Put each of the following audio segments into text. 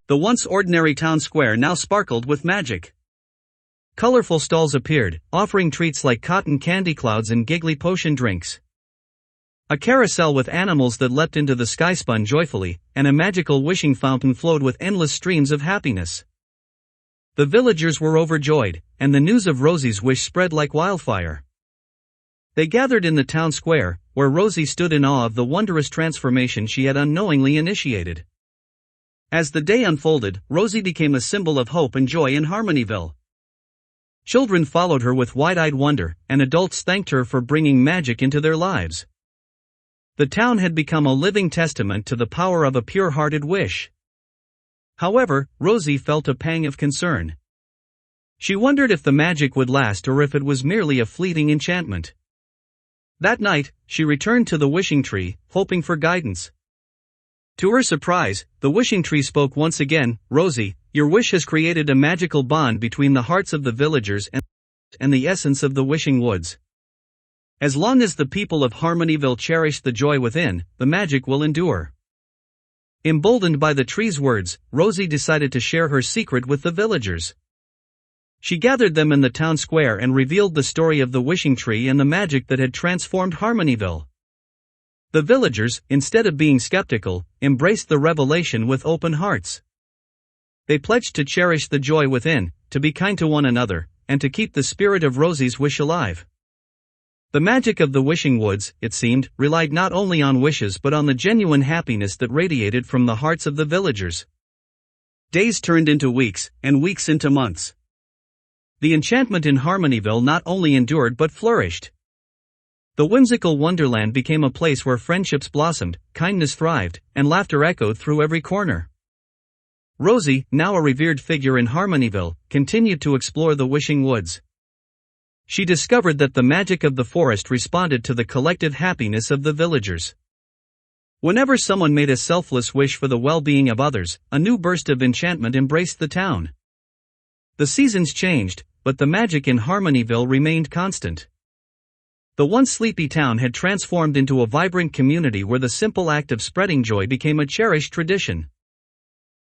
The once ordinary town square now sparkled with magic. Colorful stalls appeared, offering treats like cotton candy clouds and giggly potion drinks. A carousel with animals that leapt into the sky spun joyfully, and a magical wishing fountain flowed with endless streams of happiness. The villagers were overjoyed, and the news of Rosie's wish spread like wildfire. They gathered in the town square, where Rosie stood in awe of the wondrous transformation she had unknowingly initiated. As the day unfolded, Rosie became a symbol of hope and joy in Harmonyville. Children followed her with wide-eyed wonder, and adults thanked her for bringing magic into their lives. The town had become a living testament to the power of a pure-hearted wish. However, Rosie felt a pang of concern. She wondered if the magic would last or if it was merely a fleeting enchantment. That night, she returned to the wishing tree, hoping for guidance. To her surprise, the wishing tree spoke once again. "Rosie, your wish has created a magical bond between the hearts of the villagers and the essence of the wishing woods. As long as the people of Harmonyville cherish the joy within, the magic will endure." Emboldened by the tree's words, Rosie decided to share her secret with the villagers. She gathered them in the town square and revealed the story of the wishing tree and the magic that had transformed Harmonyville. The villagers, instead of being skeptical, embraced the revelation with open hearts. They pledged to cherish the joy within, to be kind to one another, and to keep the spirit of Rosie's wish alive. The magic of the wishing woods, it seemed, relied not only on wishes but on the genuine happiness that radiated from the hearts of the villagers. Days turned into weeks, and weeks into months. The enchantment in Harmonyville not only endured but flourished. The whimsical wonderland became a place where friendships blossomed, kindness thrived, and laughter echoed through every corner. Rosie, now a revered figure in Harmonyville, continued to explore the wishing woods. She discovered that the magic of the forest responded to the collective happiness of the villagers. Whenever someone made a selfless wish for the well-being of others, a new burst of enchantment embraced the town. The seasons changed, but the magic in Harmonyville remained constant. The once sleepy town had transformed into a vibrant community where the simple act of spreading joy became a cherished tradition.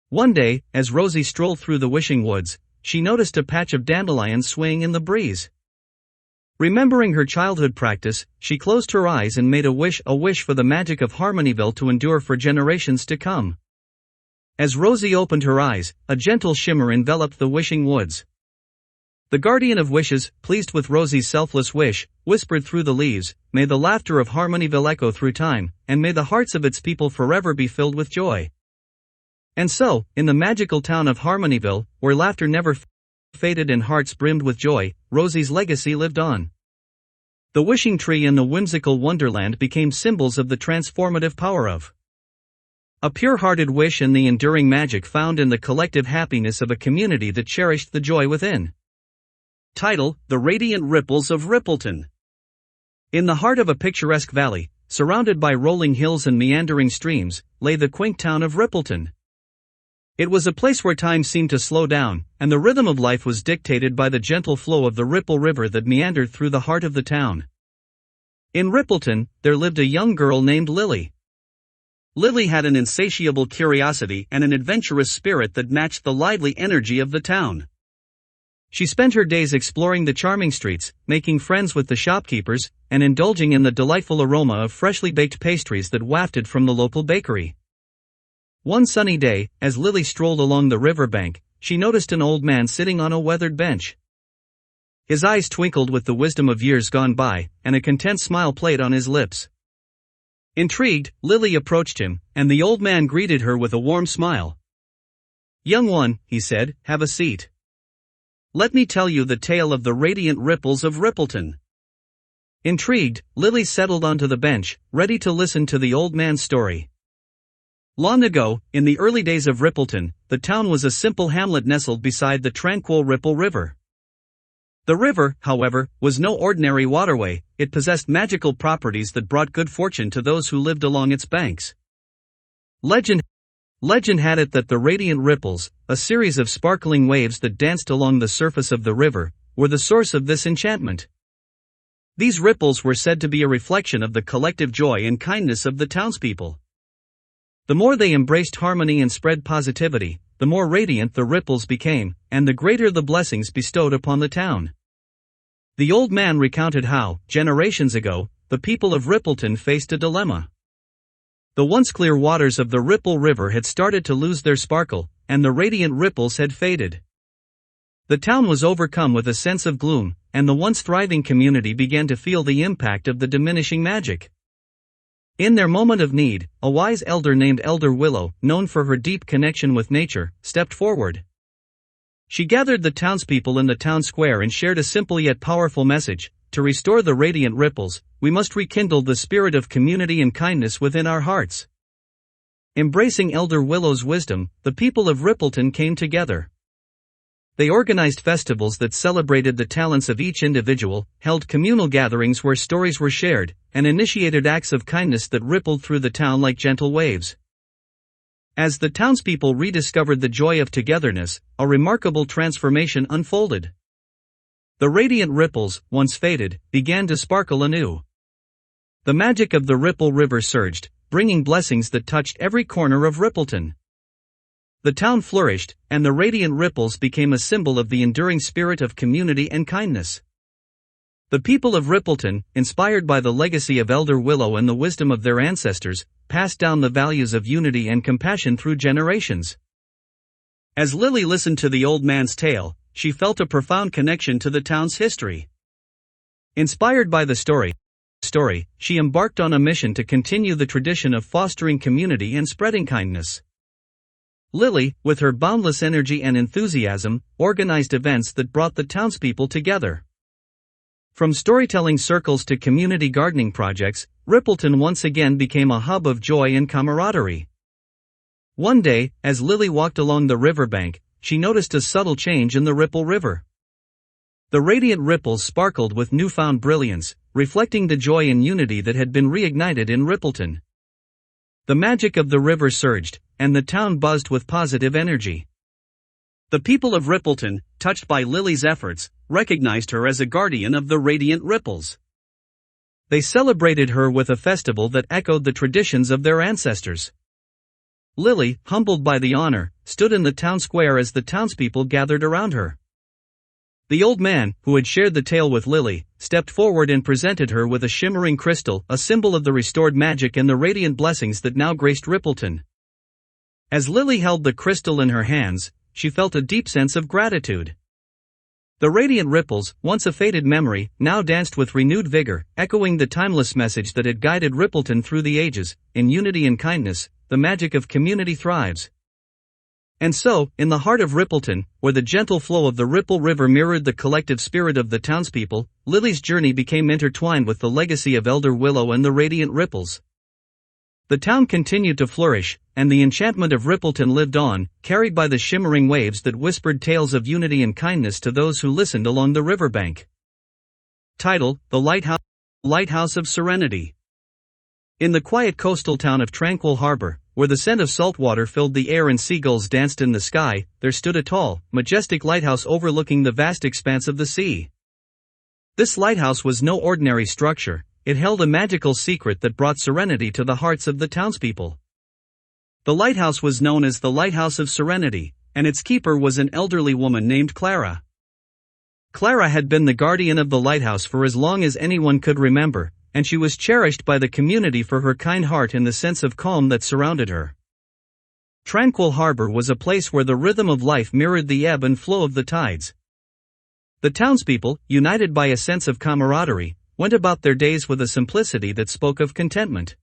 One day, as Rosie strolled through the wishing woods, she noticed a patch of dandelions swaying in the breeze. Remembering her childhood practice, she closed her eyes and made a wish for the magic of Harmonyville to endure for generations to come. As Rosie opened her eyes, a gentle shimmer enveloped the wishing woods. The guardian of wishes, pleased with Rosie's selfless wish, whispered through the leaves, "May the laughter of Harmonyville echo through time, and may the hearts of its people forever be filled with joy." And so, in the magical town of Harmonyville, where laughter never faded and hearts brimmed with joy, Rosie's legacy lived on. The wishing tree and the whimsical wonderland became symbols of the transformative power of a pure-hearted wish and the enduring magic found in the collective happiness of a community that cherished the joy within. Title: The Radiant Ripples of Rippleton. In the heart of a picturesque valley, surrounded by rolling hills and meandering streams, lay the quaint town of Rippleton. It was a place where time seemed to slow down, and the rhythm of life was dictated by the gentle flow of the Ripple River that meandered through the heart of the town. In Rippleton, there lived a young girl named Lily. Lily had an insatiable curiosity and an adventurous spirit that matched the lively energy of the town. She spent her days exploring the charming streets, making friends with the shopkeepers, and indulging in the delightful aroma of freshly baked pastries that wafted from the local bakery. One sunny day, as Lily strolled along the riverbank, she noticed an old man sitting on a weathered bench. His eyes twinkled with the wisdom of years gone by, and a content smile played on his lips. Intrigued, Lily approached him, and the old man greeted her with a warm smile. "Young one," he said, "have a seat. Let me tell you the tale of the radiant ripples of Rippleton." Intrigued, Lily settled onto the bench, ready to listen to the old man's story. Long ago, in the early days of Rippleton, the town was a simple hamlet nestled beside the tranquil Ripple River. The river, however, was no ordinary waterway. It possessed magical properties that brought good fortune to those who lived along its banks. Legend had it that the radiant ripples, a series of sparkling waves that danced along the surface of the river, were the source of this enchantment. These ripples were said to be a reflection of the collective joy and kindness of the townspeople. The more they embraced harmony and spread positivity, the more radiant the ripples became, and the greater the blessings bestowed upon the town. The old man recounted how, generations ago, the people of Rippleton faced a dilemma. The once clear waters of the Ripple River had started to lose their sparkle, and the radiant ripples had faded. The town was overcome with a sense of gloom, and the once thriving community began to feel the impact of the diminishing magic. In their moment of need, a wise elder named Elder Willow, known for her deep connection with nature, stepped forward. She gathered the townspeople in the town square and shared a simple yet powerful message: to restore the radiant ripples, we must rekindle the spirit of community and kindness within our hearts. Embracing Elder Willow's wisdom, the people of Rippleton came together. They organized festivals that celebrated the talents of each individual, held communal gatherings where stories were shared, and initiated acts of kindness that rippled through the town like gentle waves. As the townspeople rediscovered the joy of togetherness, a remarkable transformation unfolded. The radiant ripples, once faded, began to sparkle anew. The magic of the Ripple River surged, bringing blessings that touched every corner of Rippleton. The town flourished, and the radiant ripples became a symbol of the enduring spirit of community and kindness. The people of Rippleton, inspired by the legacy of Elder Willow and the wisdom of their ancestors, passed down the values of unity and compassion through generations. As Lily listened to the old man's tale, she felt a profound connection to the town's history. Inspired by the story, she embarked on a mission to continue the tradition of fostering community and spreading kindness. Lily, with her boundless energy and enthusiasm, organized events that brought the townspeople together. From storytelling circles to community gardening projects, Rippleton once again became a hub of joy and camaraderie. One day, as Lily walked along the riverbank, she noticed a subtle change in the Ripple River. The radiant ripples sparkled with newfound brilliance, reflecting the joy and unity that had been reignited in Rippleton. The magic of the river surged, and the town buzzed with positive energy. The people of Rippleton, touched by Lily's efforts, recognized her as a guardian of the radiant ripples. They celebrated her with a festival that echoed the traditions of their ancestors. Lily, humbled by the honor, stood in the town square as the townspeople gathered around her. The old man, who had shared the tale with Lily, stepped forward and presented her with a shimmering crystal, a symbol of the restored magic and the radiant blessings that now graced Rippleton. As Lily held the crystal in her hands, she felt a deep sense of gratitude. The radiant ripples, once a faded memory, now danced with renewed vigor, echoing the timeless message that had guided Rippleton through the ages: in unity and kindness, the magic of community thrives. And so, in the heart of Rippleton, where the gentle flow of the Ripple River mirrored the collective spirit of the townspeople, Lily's journey became intertwined with the legacy of Elder Willow and the radiant ripples. The town continued to flourish, and the enchantment of Rippleton lived on, carried by the shimmering waves that whispered tales of unity and kindness to those who listened along the riverbank. Title: The Lighthouse of Serenity. In the quiet coastal town of Tranquil Harbor, where the scent of salt water filled the air and seagulls danced in the sky, there stood a tall, majestic lighthouse overlooking the vast expanse of the sea. This lighthouse was no ordinary structure. It held a magical secret that brought serenity to the hearts of the townspeople. The lighthouse was known as the Lighthouse of Serenity, and its keeper was an elderly woman named Clara. Clara had been the guardian of the lighthouse for as long as anyone could remember, and she was cherished by the community for her kind heart and the sense of calm that surrounded her. Tranquil Harbor was a place where the rhythm of life mirrored the ebb and flow of the tides. The townspeople, united by a sense of camaraderie, went about their days with a simplicity that spoke of contentment.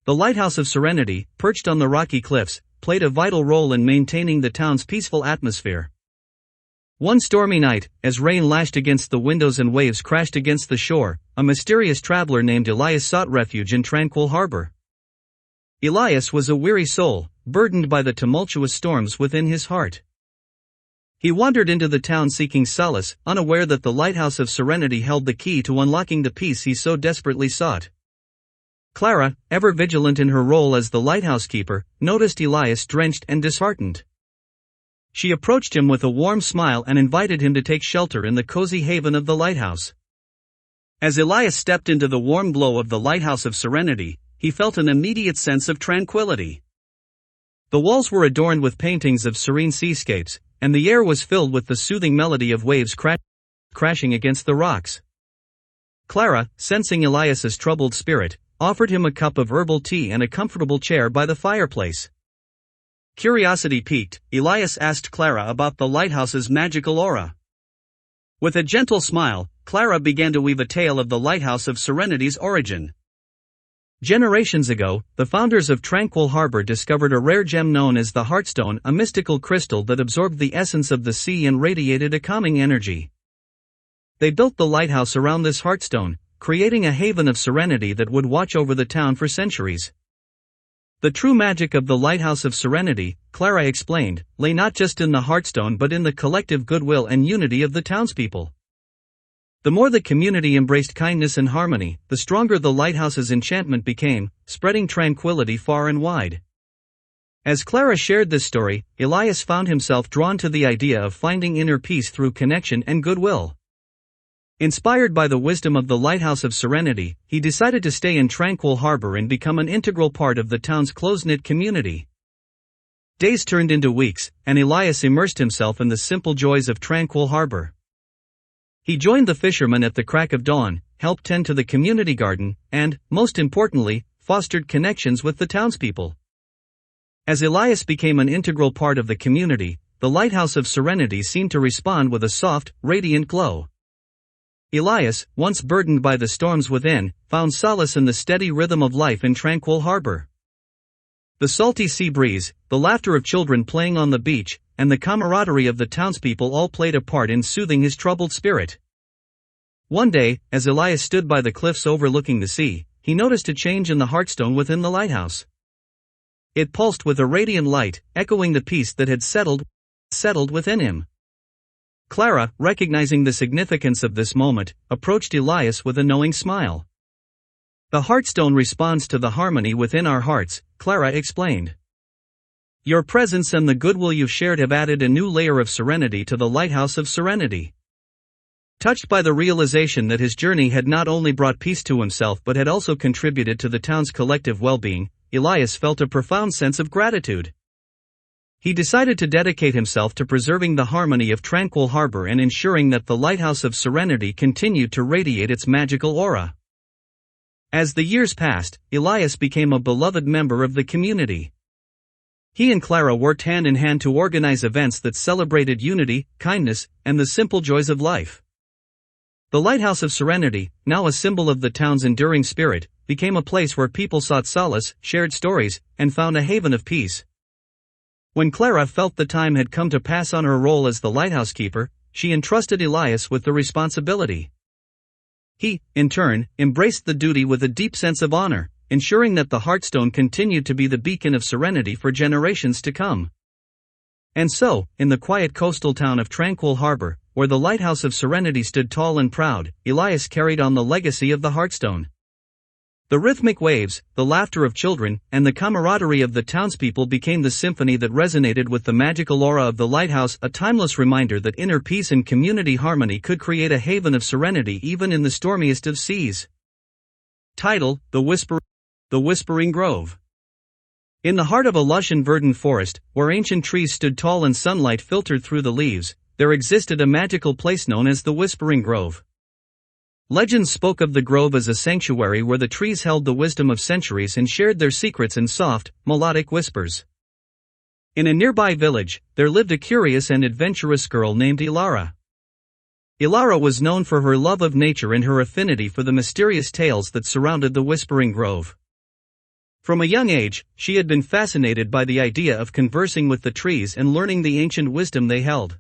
The Lighthouse of Serenity, perched on the rocky cliffs, played a vital role in maintaining the town's peaceful atmosphere. One stormy night, as rain lashed against the windows and waves crashed against the shore, a mysterious traveler named Elias sought refuge in Tranquil Harbor. Elias was a weary soul, burdened by the tumultuous storms within his heart. He wandered into the town seeking solace, unaware that the Lighthouse of Serenity held the key to unlocking the peace he so desperately sought. Clara, ever vigilant in her role as the lighthouse keeper, noticed Elias drenched and disheartened. She approached him with a warm smile and invited him to take shelter in the cozy haven of the lighthouse. As Elias stepped into the warm glow of the Lighthouse of Serenity, he felt an immediate sense of tranquility. The walls were adorned with paintings of serene seascapes, and the air was filled with the soothing melody of waves crashing against the rocks. Clara, sensing Elias's troubled spirit, offered him a cup of herbal tea and a comfortable chair by the fireplace. Curiosity piqued, Elias asked Clara about the lighthouse's magical aura. With a gentle smile, Clara began to weave a tale of the Lighthouse of Serenity's origin. Generations ago, the founders of Tranquil Harbor discovered a rare gem known as the Heartstone, a mystical crystal that absorbed the essence of the sea and radiated a calming energy. They built the lighthouse around this Heartstone, creating a haven of serenity that would watch over the town for centuries. The true magic of the Lighthouse of Serenity, Clara explained, lay not just in the Heartstone but in the collective goodwill and unity of the townspeople. The more the community embraced kindness and harmony, the stronger the lighthouse's enchantment became, spreading tranquility far and wide. As Clara shared this story, Elias found himself drawn to the idea of finding inner peace through connection and goodwill. Inspired by the wisdom of the Lighthouse of Serenity, he decided to stay in Tranquil Harbor and become an integral part of the town's close-knit community. Days turned into weeks, and Elias immersed himself in the simple joys of Tranquil Harbor. He joined the fishermen at the crack of dawn, helped tend to the community garden, and, most importantly, fostered connections with the townspeople. As Elias became an integral part of the community, the Lighthouse of Serenity seemed to respond with a soft, radiant glow. Elias, once burdened by the storms within, found solace in the steady rhythm of life in Tranquil Harbor. The salty sea breeze, the laughter of children playing on the beach, and the camaraderie of the townspeople all played a part in soothing his troubled spirit. One day, as Elias stood by the cliffs overlooking the sea, he noticed a change in the Heartstone within the lighthouse. It pulsed with a radiant light, echoing the peace that had settled within him. Clara, recognizing the significance of this moment, approached Elias with a knowing smile. The Heartstone responds to the harmony within our hearts, Clara explained. Your presence and the goodwill you've shared have added a new layer of serenity to the Lighthouse of Serenity. Touched by the realization that his journey had not only brought peace to himself but had also contributed to the town's collective well-being, Elias felt a profound sense of gratitude. He decided to dedicate himself to preserving the harmony of Tranquil Harbor and ensuring that the Lighthouse of Serenity continued to radiate its magical aura. As the years passed, Elias became a beloved member of the community. He and Clara worked hand in hand to organize events that celebrated unity, kindness, and the simple joys of life. The Lighthouse of Serenity, now a symbol of the town's enduring spirit, became a place where people sought solace, shared stories, and found a haven of peace. When Clara felt the time had come to pass on her role as the lighthouse keeper, she entrusted Elias with the responsibility. He, in turn, embraced the duty with a deep sense of honor, ensuring that the Heartstone continued to be the beacon of serenity for generations to come. And so, in the quiet coastal town of Tranquil Harbor, where the Lighthouse of Serenity stood tall and proud, Elias carried on the legacy of the Heartstone. The rhythmic waves, the laughter of children, and the camaraderie of the townspeople became the symphony that resonated with the magical aura of the lighthouse, a timeless reminder that inner peace and community harmony could create a haven of serenity even in the stormiest of seas. Title: The Whispering Grove. In the heart of a lush and verdant forest, where ancient trees stood tall and sunlight filtered through the leaves, there existed a magical place known as the Whispering Grove. Legends spoke of the grove as a sanctuary where the trees held the wisdom of centuries and shared their secrets in soft, melodic whispers. In a nearby village, there lived a curious and adventurous girl named Ilara. Ilara was known for her love of nature and her affinity for the mysterious tales that surrounded the Whispering Grove. From a young age, she had been fascinated by the idea of conversing with the trees and learning the ancient wisdom they held.